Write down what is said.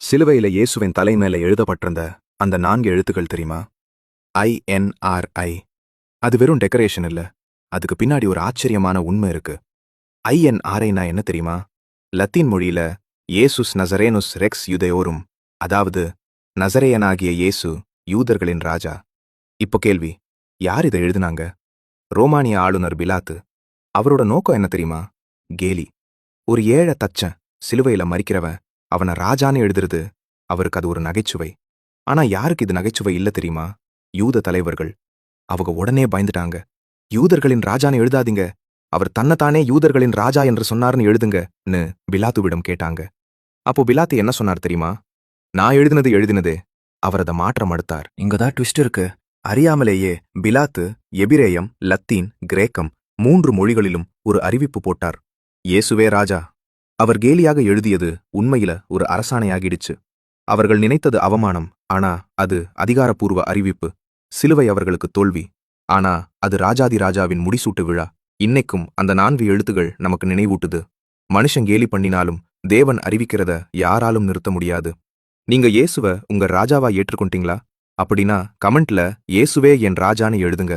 சிலுவையில இயேசுவின் தலை மேல எழுதப்பட்டிருந்த அந்த 4 எழுத்துக்கள் தெரியுமா? INRI. அது வெறும் டெக்கரேஷன் இல்ல. அதுக்கு பின்னாடி ஒரு ஆச்சரியமான உண்மை இருக்கு. INRIனா என்ன தெரியுமா? லத்தீன் மொழியில இயேசுஸ் நசரேனுஸ் ரெக்ஸ் யுதேயோரும், அதாவது நசரேயனாகிய இயேசு யூதர்களின் ராஜா. இப்போ கேள்வி, யார் இதை எழுதுனாங்க? ரோமானிய ஆளுநர் பிலாத்து. அவரோட நோக்கம் என்ன தெரியுமா? கேலி. ஒரு ஏழை தச்சன் சிலுவையில மரிக்கிறவன் அவனை ராஜான்னு எழுதுறது அவருக்கு அது ஒரு நகைச்சுவை. ஆனா யாருக்கு இது நகைச்சுவை இல்ல தெரியுமா? யூத தலைவர்கள். அவங்க உடனே பயந்துட்டாங்க. யூதர்களின் ராஜான்னு எழுதாதீங்க, அவர் தன்னைத்தானே யூதர்களின் ராஜா என்று சொன்னார்னு எழுதுங்கன்னு பிலாத்துவிடம் கேட்டாங்க. அப்போ பிலாத்து என்ன சொன்னார் தெரியுமா? நான் எழுதினதே. அவர் அதை மாற்ற மறுத்தார். இங்கதான் ட்விஸ்ட் இருக்கு. அறியாமலேயே பிலாத்து எபிரேயம், லத்தீன், கிரேக்கம் 3 மொழிகளிலும் ஒரு அறிவிப்பு போட்டார். இயேசுவே ராஜா. அவர் கேலியாக எழுதியது உண்மையில ஒரு அரசாணையாகிடுச்சு. அவர்கள் நினைத்தது அவமானம், ஆனா அது அதிகாரப்பூர்வ அறிவிப்பு. சிலுவை அவர்களுக்கு தோல்வி, ஆனா அது ராஜாதி ராஜாவின் முடிசூட்டு விழா. இன்னைக்கும் அந்த 4 எழுத்துகள் நமக்கு நினைவூட்டுது. மனுஷன் கேலி பண்ணினாலும் தேவன் அறிவிக்கிறத யாராலும் நிறுத்த முடியாது. நீங்க இயேசுவ உங்க ராஜாவா ஏற்றுக்கொண்டீங்களா? அப்படின்னா கமெண்ட்ல இயேசுவே என் ராஜான்னு எழுதுங்க.